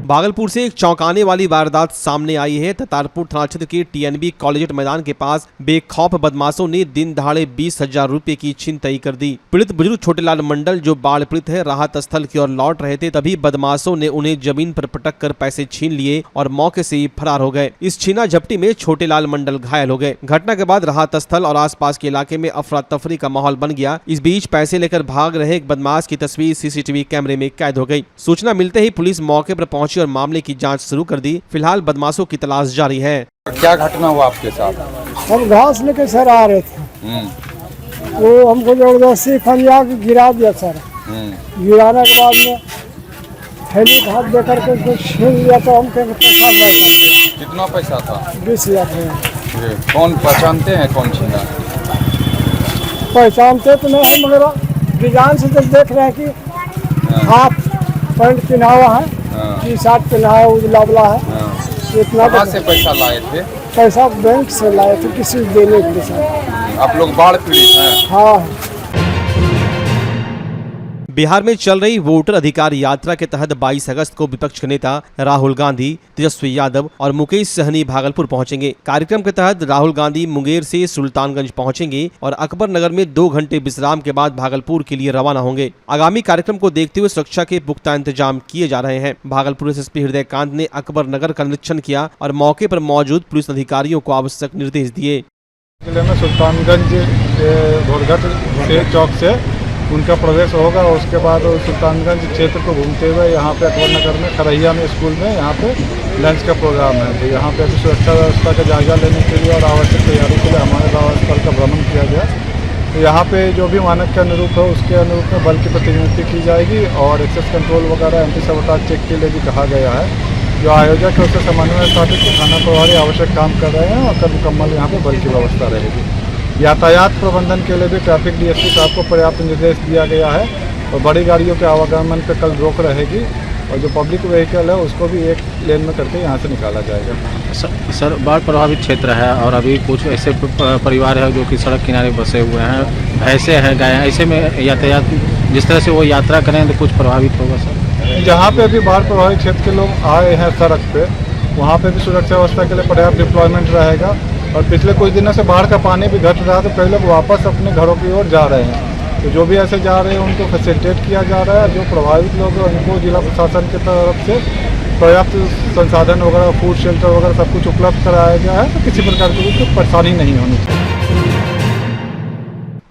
भागलपुर से एक चौंकाने वाली वारदात सामने आई है। ततारपुर थाना क्षेत्र के टीएनबी कॉलेज मैदान के पास बेखौफ बदमाशों ने दिन दहाड़े 20,000 रुपए की छिनतई कर दी। पीड़ित बुजुर्ग छोटेलाल मंडल जो बाढ़ पीड़ित है राहत स्थल की ओर लौट रहे थे, तभी बदमाशों ने उन्हें जमीन पर पटक कर पैसे छीन लिए और मौके से ही फरार हो गए। इस छीना झपटी में छोटेलाल मंडल घायल हो गए। घटना के बाद राहत स्थल और आसपास के इलाके में अफरा तफरी का माहौल बन गया। इस बीच पैसे लेकर भाग रहे एक बदमाश की तस्वीर सीसीटीवी कैमरे में कैद हो गई। सूचना मिलते ही पुलिस मौके पर पहुंची और मामले की जांच शुरू कर दी। फिलहाल बदमाशों की तलाश जारी है। क्या घटना हुआ आपके साथ? हम घास लेके सर आ रहे थे, वो हमको जबरदस्ती फरिया के गिरा दिया सर। गिराने के बाद में थैली हाथ दे करके उसको छीन लिया तो हमको पैसा कर दिया। कितना पैसा था? 20,000। कौन पहचानते हैं कौन छीना? पहचानते तो नहीं है, मगर डिजाइन से तो देख रहे हैं कि हाफ पैंट पहना हुआ है, टी शर्ट पहना है, उजला उजला है। इतना कहाँ से पैसा लाए थे? पैसा बैंक से लाए थे किसी देने के लिए सर। आप लोग बाढ़ पीड़ित हैं? हाँ। बिहार में चल रही वोटर अधिकार यात्रा के तहत 22 अगस्त को विपक्ष के नेता राहुल गांधी, तेजस्वी यादव और मुकेश सहनी भागलपुर पहुंचेंगे। कार्यक्रम के तहत राहुल गांधी मुंगेर से सुल्तानगंज पहुंचेंगे और अकबर नगर में 2 घंटे विश्राम के बाद भागलपुर के लिए रवाना होंगे। आगामी कार्यक्रम को देखते हुए सुरक्षा के पुख्ता इंतजाम किए जा रहे हैं। भागलपुर एसएसपी हृदयकांत ने अकबर नगर का निरीक्षण किया और मौके पर मौजूद पुलिस अधिकारियों को आवश्यक निर्देश दिए। जिले में सुल्तानगंज घोरघट से चौक से उनका प्रवेश होगा और उसके बाद सुल्तानगंज क्षेत्र को घूमते हुए यहाँ पे अकबर नगर में खरहिया में स्कूल में यहाँ पे लंच का प्रोग्राम है। तो यहाँ पे सुरक्षा व्यवस्था का जायजा लेने के लिए और आवश्यक तैयारी के लिए हमारे राहत स्थल का भ्रमण किया गया। तो यहाँ पे जो भी मानक के अनुरूप है उसके अनुरूप में बल की प्रतिनियुक्ति की जाएगी और एक्सेस कंट्रोल वगैरह एंटी सबोटाज चेक के लिए भी कहा गया है। जो आयोजक है उससे समन्वय स्थापित थाना प्रभारी आवश्यक काम कर रहे हैं और कल मुकम्मल यहाँ पे बल की व्यवस्था रहेगी। यातायात प्रबंधन के लिए भी ट्रैफिक डीएसपी साहब को पर्याप्त निर्देश दिया गया है और बड़ी गाड़ियों के आवागमन पर कल रोक रहेगी और जो पब्लिक व्हीकल है उसको भी एक लेन में करके यहाँ से निकाला जाएगा। सर बाढ़ प्रभावित क्षेत्र है और अभी कुछ ऐसे परिवार है जो कि सड़क किनारे बसे हुए हैं, भैंसे हैं, गाय हैं, ऐसे में यातायात जिस तरह से वो यात्रा करें तो कुछ प्रभावित होगा सर? जहाँ पे अभी बाढ़ प्रभावित क्षेत्र के लोग आए हैं सड़क पे, वहाँ पे भी सुरक्षा व्यवस्था के लिए पर्याप्त डिप्लॉयमेंट रहेगा और पिछले कुछ दिनों से बाढ़ का पानी भी घट रहा है तो कई लोग वापस अपने घरों की ओर जा रहे हैं। तो जो भी ऐसे जा रहे हैं उनको फैसिलिटेट किया जा रहा है। जो प्रभावित लोग हैं उनको जिला प्रशासन की तरफ से पर्याप्त संसाधन वगैरह, फूड शेल्टर वगैरह सब कुछ उपलब्ध कराया गया है, तो किसी प्रकार की कोई परेशानी नहीं होनी चाहिए।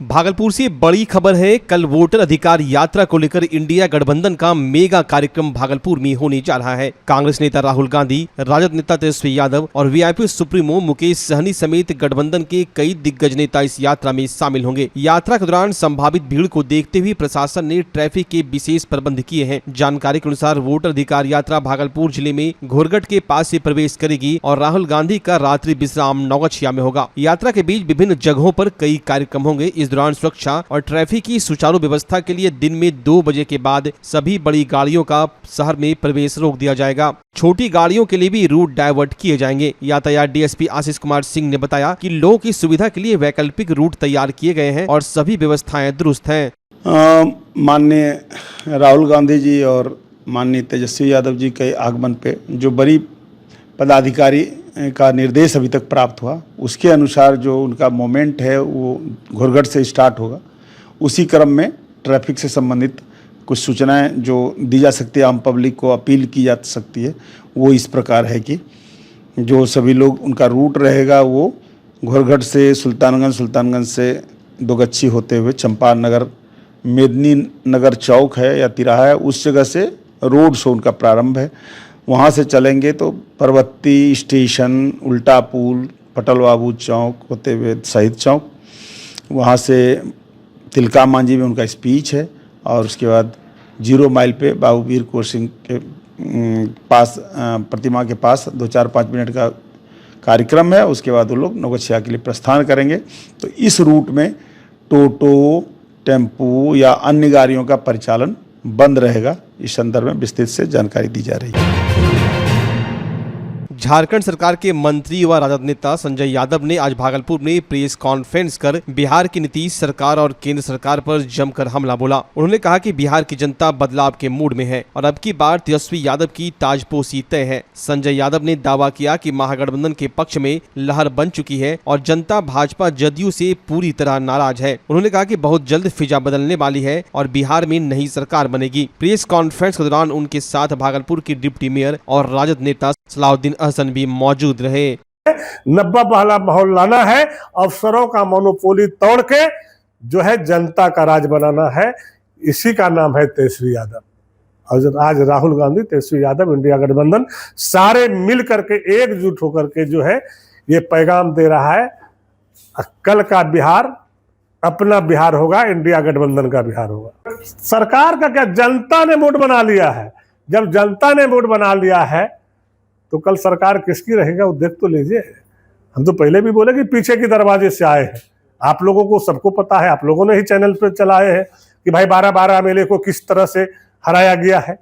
भागलपुर से बड़ी खबर है। कल वोटर अधिकार यात्रा को लेकर इंडिया गठबंधन का मेगा कार्यक्रम भागलपुर में होने जा रहा है। कांग्रेस नेता राहुल गांधी, राजद नेता तेजस्वी यादव और वीआईपी सुप्रीमो मुकेश सहनी समेत गठबंधन के कई दिग्गज नेता इस यात्रा में शामिल होंगे। यात्रा के दौरान संभावित भीड़ को देखते हुए प्रशासन ने ट्रैफिक के विशेष प्रबंध किए हैं। जानकारी के अनुसार वोटर अधिकार यात्रा भागलपुर जिले में घोरघट के पास से प्रवेश करेगी और राहुल गांधी का रात्रि विश्राम नौगछिया में होगा। यात्रा के बीच विभिन्न जगहों पर कई कार्यक्रम होंगे। इस दौरान सुरक्षा और ट्रैफिक की सुचारू व्यवस्था के लिए दिन में 2 बजे के बाद सभी बड़ी गाड़ियों का शहर में प्रवेश रोक दिया जाएगा। छोटी गाड़ियों के लिए भी रूट डाइवर्ट किए जाएंगे। यातायात डीएसपी आशीष कुमार सिंह ने बताया कि लोगों की सुविधा के लिए वैकल्पिक रूट तैयार किए गए हैं और सभी व्यवस्थाएं दुरुस्त हैं। माननीय राहुल गांधी जी और माननीय तेजस्वी यादव जी के आगमन पे जो बड़ी पदाधिकारी का निर्देश अभी तक प्राप्त हुआ, उसके अनुसार जो उनका मोमेंट है वो घोरघट से स्टार्ट होगा। उसी क्रम में ट्रैफिक से संबंधित कुछ सूचनाएं जो दी जा सकती है, आम पब्लिक को अपील की जा सकती है, वो इस प्रकार है कि जो सभी लोग उनका रूट रहेगा वो घोरघट से सुल्तानगंज, सुल्तानगंज से दोगच्छी होते हुए चंपारण नगर, मेदनी नगर चौक है या तिराहा है, उस जगह से रोड शो उनका प्रारंभ है। वहाँ से चलेंगे तो परबत्ती स्टेशन, उल्टा पुल, पटल बाबू चौक होते हुए शहीद चौक, वहाँ से तिलका मांझी में उनका स्पीच है और उसके बाद 0 माइल पे बाबू वीर कुंवर सिंह के पास प्रतिमा के पास 2-4-5 मिनट का कार्यक्रम है। उसके बाद वो लोग नौगछिया के लिए प्रस्थान करेंगे। तो इस रूट में टोटो, टेम्पू या अन्य गाड़ियों का परिचालन बंद रहेगा। इस संदर्भ में विस्तृत से जानकारी दी जा रही है। झारखंड सरकार के मंत्री व राजद नेता संजय यादव ने आज भागलपुर में प्रेस कॉन्फ्रेंस कर बिहार की नीतीश सरकार और केंद्र सरकार पर जमकर हमला बोला। उन्होंने कहा कि बिहार की जनता बदलाव के मूड में है और अब की बार तेजस्वी यादव की ताजपोशी तय है। संजय यादव ने दावा किया कि महागठबंधन के पक्ष में लहर बन चुकी है और जनता भाजपा जदयू से पूरी तरह नाराज है। उन्होंने कहा कि बहुत जल्द फिजा बदलने वाली है और बिहार में नई सरकार बनेगी। प्रेस कॉन्फ्रेंस के दौरान उनके साथ भागलपुर की डिप्टी मेयर और राजद नेता सलाउद्दीन अहसन भी मौजूद रहे। नब्बा पहला माहौल लाना है, अफसरों का मोनोपोली तोड़ के जो है जनता का राज बनाना है, इसी का नाम है तेजस्वी यादव। और आज राहुल गांधी, तेजस्वी यादव, इंडिया गठबंधन सारे मिल करके एकजुट होकर के जो है ये पैगाम दे रहा है, कल का बिहार अपना बिहार होगा, इंडिया गठबंधन का बिहार होगा। सरकार का क्या, जनता ने मूड बना लिया है। जब जनता ने मूड बना लिया है तो कल सरकार किसकी रहेगा वो देख तो लीजिए। हम तो पहले भी बोले कि पीछे के दरवाजे से आए हैं। आप लोगों को सबको पता है, आप लोगों ने ही चैनल पर चलाए हैं कि भाई 12-12 एमएलए को किस तरह से हराया गया है,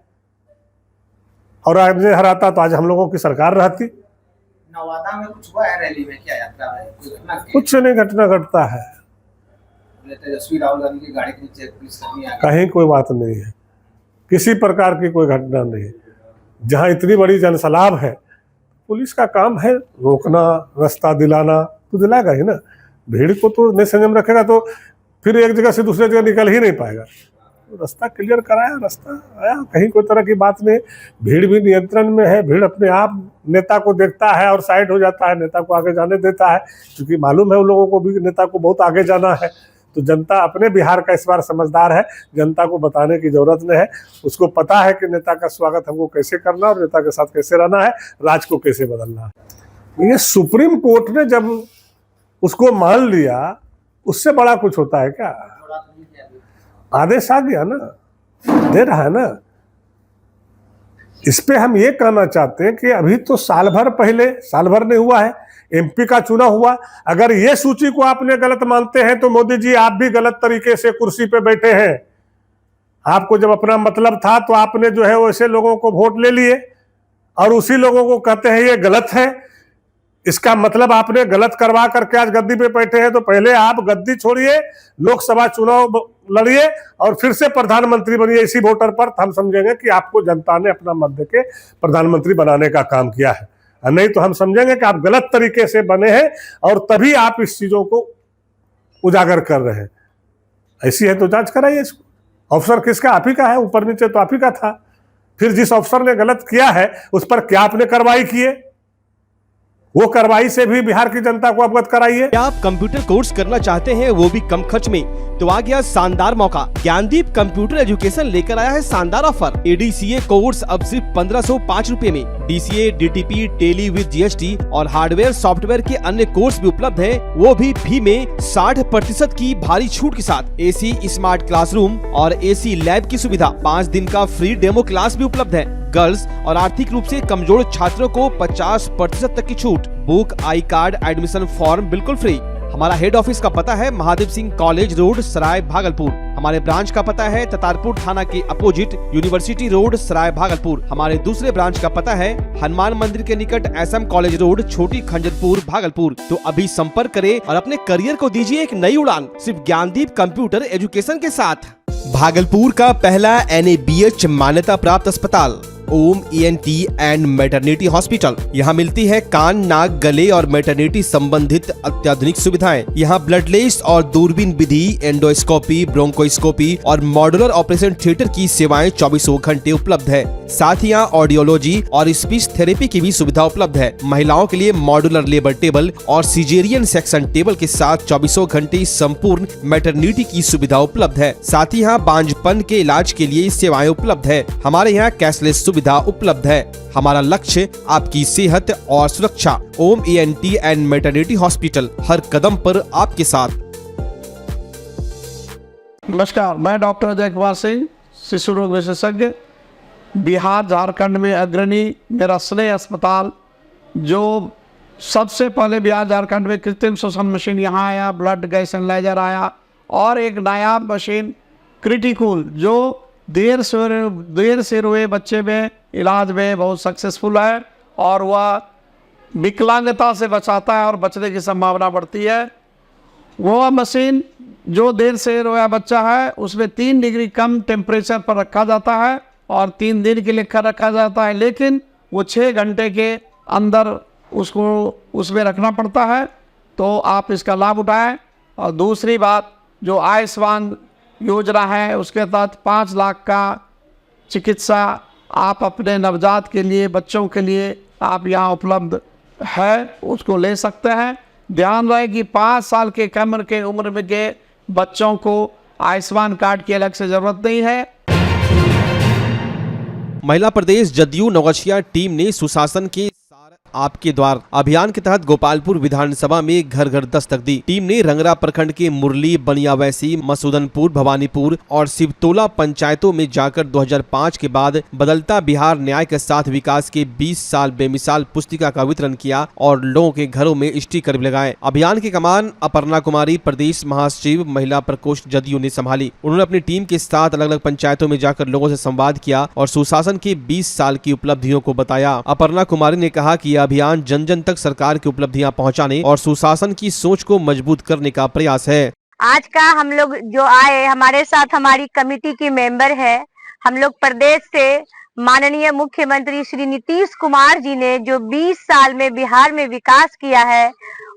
और आज ने हराता तो आज हम लोगों की सरकार रहती। नवादा में कुछ हुआ है रैली में, क्या यात्रा में कुछ नहीं घटना घटता है, तेजस्वी राहुल गांधी की गाड़ी के नीचे पुलिसकर्मी आ गए। कहीं कोई बात नहीं है, किसी प्रकार की कोई घटना नहीं है। जहाँ इतनी बड़ी जनसलाब है, पुलिस का काम है रोकना, रास्ता दिलाना, तो दिलाएगा ही ना। भीड़ को तो नहीं संयम रखेगा तो फिर एक जगह से दूसरी जगह निकल ही नहीं पाएगा। रास्ता क्लियर कराया, रास्ता आया, कहीं कोई तरह की बात नहीं। भीड़ भी नियंत्रण में है, भीड़ अपने आप नेता को देखता है और साइड हो जाता है, नेता को आगे जाने देता है, क्योंकि मालूम है उन लोगों को भी नेता को बहुत आगे जाना है। तो जनता अपने बिहार का इस बार समझदार है, जनता को बताने की जरूरत नहीं है। उसको पता है कि नेता का स्वागत हमको कैसे करना और नेता के साथ कैसे रहना है, राज को कैसे बदलना है। ये सुप्रीम कोर्ट ने जब उसको मान लिया, उससे बड़ा कुछ होता है क्या? आदेश आ गया ना, दे रहा है ना। इस पे हम ये कहना चाहते हैं कि अभी तो साल भर पहले, साल भर नहीं हुआ है, एमपी का चुनाव हुआ। अगर ये सूची को आपने गलत मानते हैं तो मोदी जी आप भी गलत तरीके से कुर्सी पे बैठे हैं। आपको जब अपना मतलब था तो आपने जो है वैसे लोगों को वोट ले लिए और उसी लोगों को कहते हैं ये गलत है। इसका मतलब आपने गलत करवा करके आज गद्दी पे बैठे हैं। तो पहले आप गद्दी छोड़िए, लोकसभा चुनाव लड़िए और फिर से प्रधानमंत्री बनिए। इसी वोटर पर हम समझेंगे कि आपको जनता ने अपना मत देके प्रधानमंत्री बनाने का काम किया है, नहीं तो हम समझेंगे कि आप गलत तरीके से बने हैं और तभी आप इस चीजों को उजागर कर रहे हैं। ऐसी है तो जांच कराइए इसको। अफसर किसका? आप ही का है, ऊपर नीचे तो आप ही का था। फिर जिस अफसर ने गलत किया है उस पर क्या आपने कार्रवाई किए, वो कार्रवाई से भी बिहार की जनता को अवगत कराइए। क्या आप कंप्यूटर कोर्स करना चाहते हैं, वो भी कम खर्च में? तो आ गया शानदार मौका। ज्ञानदीप कंप्यूटर एजुकेशन लेकर आया है शानदार ऑफर। ADCA कोर्स अब सिर्फ 1505 रूपए में। DCA, DTP, Tally with GST और हार्डवेयर सॉफ्टवेयर के अन्य कोर्स भी उपलब्ध हैं, वो भी में 60% की भारी छूट के साथ। AC स्मार्ट क्लासरूम और AC लैब की सुविधा, 5 दिन का फ्री डेमो क्लास भी उपलब्ध है। गर्ल्स और आर्थिक रूप से कमजोर छात्रों को 50% तक की छूट। Book, I card, admission form बिल्कुल फ्री। हमारा हेड ऑफिस का पता है महादेव सिंह कॉलेज रोड, सराय भागलपुर। हमारे ब्रांच का पता है ततारपुर थाना के अपोजिट, यूनिवर्सिटी रोड, सराय भागलपुर। हमारे दूसरे ब्रांच का पता है हनुमान मंदिर के निकट, SM कॉलेज रोड, छोटी खंजरपुर, भागलपुर। तो अभी संपर्क करें और अपने करियर को दीजिए एक नई उड़ान, सिर्फ ज्ञानदीप कंप्यूटर एजुकेशन के साथ। भागलपुर का पहला NABH मान्यता प्राप्त अस्पताल ओम ENT एंड मैटरनिटी हॉस्पिटल। यहाँ मिलती है कान, नाक, गले और मैटरनिटी संबंधित अत्याधुनिक सुविधाएं। यहाँ ब्लडलेस और दूरबीन विधि, एंडोस्कोपी, ब्रोंकोस्कोपी और मॉड्यूलर ऑपरेशन थिएटर की सेवाएं 24 घंटे उपलब्ध है। साथ ही यहाँ ऑडियोलॉजी और स्पीच थेरेपी की भी सुविधा उपलब्ध है। महिलाओं के लिए मॉड्यूलर लेबर टेबल और सिजेरियन सेक्शन टेबल के साथ 24 घंटे संपूर्ण मैटरनिटी की सुविधा उपलब्ध है। साथ ही यहाँ बांझपन के इलाज के लिए सेवाएं उपलब्ध है। हमारे यहाँ कैशलेस सुविधा उपलब्ध है। हमारा लक्ष्य आपकी सेहत और सुरक्षा। ओम ENT एंड मैटरनिटी हॉस्पिटल, हर कदम पर आपके साथ। नमस्कार, मैं डॉक्टर अजय कुमार सिंह, शिशु रोग विशेषज्ञ, बिहार झारखंड में अग्रणी मेरा स्नेह अस्पताल, जो सबसे पहले बिहार झारखंड में कृत्रिम श्वसन मशीन यहाँ आया, ब्लड गैस एनालाइजर आया, और एक नया मशीन क्रिटिकल जो देर से रोए बच्चे में इलाज में बहुत सक्सेसफुल है, और वह विकलांगता से बचाता है और बचने की संभावना बढ़ती है। वो मशीन जो देर से रोया बच्चा है उसमें 3 डिग्री कम टेम्परेचर पर रखा जाता है और 3 दिन के लिए रखा जाता है, लेकिन वो 6 घंटे के अंदर उसको उसमें रखना पड़ता है। तो आप इसका लाभ उठाएं। और दूसरी बात, जो आयुष्मान योजना है उसके तहत 5 लाख का चिकित्सा आप अपने नवजात के लिए, बच्चों के लिए आप यहाँ उपलब्ध है, उसको ले सकते हैं। ध्यान रहे कि 5 साल के कम के उम्र में के बच्चों को आयुष्मान कार्ड की अलग से जरूरत नहीं है। महिला प्रदेश जदयू नौगछिया टीम ने सुशासन के आपके द्वार अभियान के तहत गोपालपुर विधानसभा में घर घर दस्तक दी। टीम ने रंगरा प्रखंड के मुरली, बनियावैसी, मसूदनपुर, भवानीपुर और शिवतोला पंचायतों में जाकर 2005 के बाद बदलता बिहार न्याय के साथ विकास के 20 साल बेमिसाल पुस्तिका का वितरण किया और लोगों के घरों में स्टिकर लगाए। अभियान की कमान अपर्णा कुमारी, प्रदेश महासचिव महिला प्रकोष्ठ जदयू ने संभाली। उन्होंने अपनी टीम के साथ अलग अलग पंचायतों में जाकर लोगों से संवाद किया और सुशासन के 20 साल की उपलब्धियों को बताया। अपर्णा कुमारी ने कहा कि अभियान जन जन तक सरकार की उपलब्धियां पहुंचाने और सुशासन की सोच को मजबूत करने का प्रयास है। आज का हम लोग जो आए, हमारे साथ हमारी कमेटी की मेंबर है। हम लोग प्रदेश से माननीय मुख्यमंत्री श्री नीतीश कुमार जी ने जो 20 साल में बिहार में विकास किया है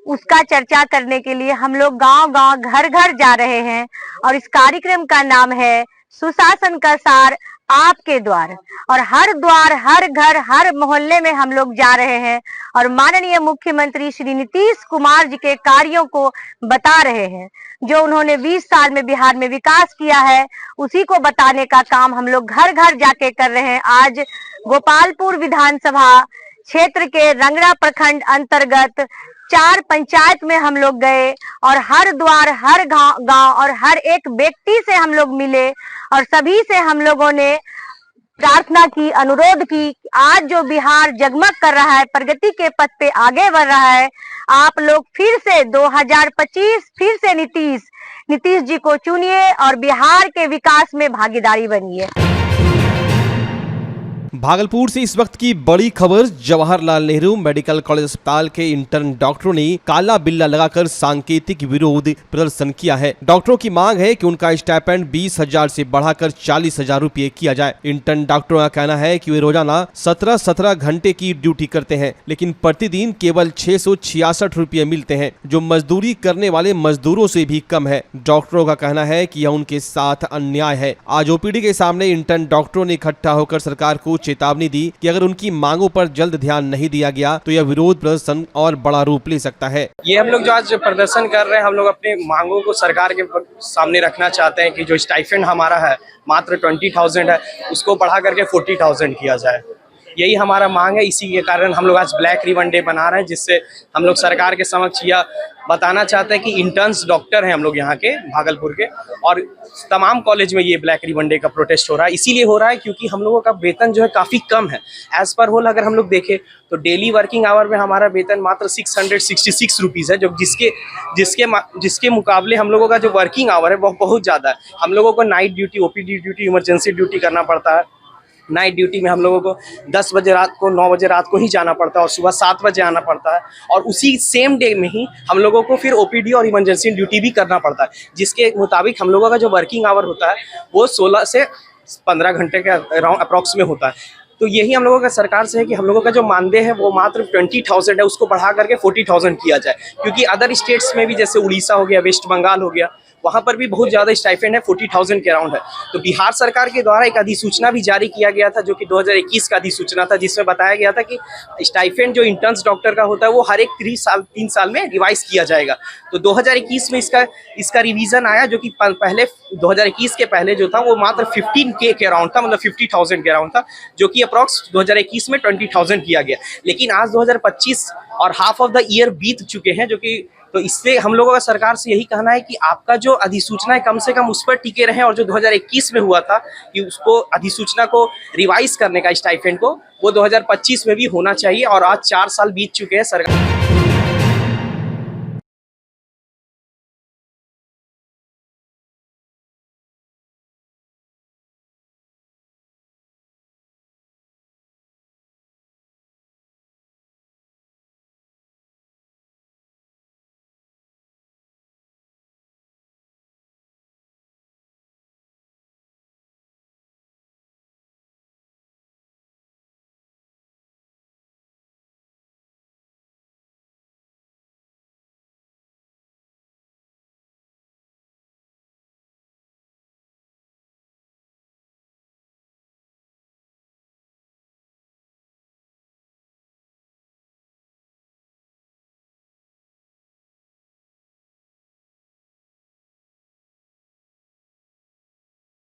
उसका चर्चा करने के लिए हम लोग गांव-गांव, घर-घर जा रहे हैं। और इस कार्यक्रम का नाम है सुशासन का सार आपके द्वार। और हर द्वार, हर घर, हर मोहल्ले में हम लोग जा रहे हैं और माननीय मुख्यमंत्री श्री नीतीश कुमार जी के कार्यों को बता रहे हैं। जो उन्होंने 20 साल में बिहार में विकास किया है उसी को बताने का काम हम लोग घर घर जाके कर रहे हैं। आज गोपालपुर विधानसभा क्षेत्र के रंगरा प्रखंड अंतर्गत 4 पंचायत में हम लोग गए और हर द्वार, हर गांव और हर एक व्यक्ति से हम लोग मिले और सभी से हम लोगों ने प्रार्थना की, अनुरोध की। आज जो बिहार जगमग कर रहा है, प्रगति के पथ पे आगे बढ़ रहा है, आप लोग फिर से 2025 फिर से नीतीश जी को चुनिए और बिहार के विकास में भागीदारी बनिए। भागलपुर से इस वक्त की बड़ी खबर। जवाहरलाल नेहरू मेडिकल कॉलेज अस्पताल के इंटर्न डॉक्टरों ने काला बिल्ला लगाकर सांकेतिक विरोध प्रदर्शन किया है। डॉक्टरों की मांग है कि उनका स्टाइपेंड 20,000 से बढ़ाकर 40,000 रुपए किया जाए। इंटर्न डॉक्टरों का कहना है कि वे रोजाना 17 घंटे की ड्यूटी करते हैं, लेकिन प्रतिदिन केवल 666 रुपये मिलते हैं, जो मजदूरी करने वाले मजदूरों से भी कम है। डॉक्टरों का कहना है कि यह उनके साथ अन्याय है। आज ओपीडी के सामने इंटर्न डॉक्टरों ने इकट्ठा होकर सरकार को चेतावनी दी कि अगर उनकी मांगों पर जल्द ध्यान नहीं दिया गया तो यह विरोध प्रदर्शन और बड़ा रूप ले सकता है। ये हम लोग जो आज प्रदर्शन कर रहे हैं, हम लोग अपनी मांगों को सरकार के सामने रखना चाहते हैं कि जो स्टाइपेंड हमारा है मात्र 20,000 है, उसको बढ़ा करके 40,000 किया जाए। यही हमारा मांग है। इसी के कारण हम लोग आज ब्लैक रिबन डे बना रहे हैं, जिससे हम लोग सरकार के समक्ष यह बताना चाहते हैं कि इंटर्न्स डॉक्टर हैं हम लोग यहाँ के भागलपुर के, और तमाम कॉलेज में ये ब्लैक रिबन डे का प्रोटेस्ट हो रहा है। इसीलिए हो रहा है क्योंकि हम लोगों का वेतन जो है काफ़ी कम है। एज पर होल अगर हम लोग देखें तो डेली वर्किंग आवर में हमारा वेतन मात्र 666 रुपीज़ है, जो जिसके मुकाबले हम लोगों का जो वर्किंग आवर है वो बहुत ज़्यादा है। हम लोगों को night duty, OPD duty, emergency duty करना पड़ता है। नाइट ड्यूटी में हम लोगों को 10 बजे रात को, 9 बजे रात को ही जाना पड़ता है और सुबह 7 बजे आना पड़ता है। और उसी सेम डे में ही हम लोगों को फिर ओपीडी और इमरजेंसी ड्यूटी भी करना पड़ता है, जिसके मुताबिक हम लोगों का जो वर्किंग आवर होता है वो 16 से 15 घंटे के अराउंड अप्रॉक्स में होता है। तो यही हम लोगों का सरकार से है कि हम लोगों का जो मानदेय है वो मात्र 20,000 है, उसको बढ़ा करके 40,000 किया जाए। क्योंकि अदर स्टेट्स में भी, जैसे उड़ीसा हो गया, वेस्ट बंगाल हो गया, वहाँ पर भी बहुत ज़्यादा स्टाइपेंड है, 40,000 के अराउंड है। तो बिहार सरकार के द्वारा एक अधिसूचना भी जारी किया गया था, जो कि 2021 का अधिसूचना था, जिसमें बताया गया था कि स्टाइपेंड जो इंटर्न्स डॉक्टर का होता है वो हर एक 3 साल में रिवाइज किया जाएगा। तो 2021 में इसका रिवीजन आया, जो कि पहले 2021 के पहले जो था वो मात्र 15K के अराउंड था, मतलब 50,000 के अराउंड था, जो कि अप्रॉक्स 2021 में 20,000 किया गया। लेकिन आज 2025 और हाफ ऑफ द ईयर बीत चुके हैं, जो कि तो इससे हम लोगों का सरकार से यही कहना है कि आपका जो अधिसूचना है कम से कम उस पर टिके रहें, और जो 2021 में हुआ था कि उसको अधिसूचना को रिवाइज करने का स्टाइपेंड को, वो 2025 में भी होना चाहिए। और आज 4 साल बीत चुके हैं सरकार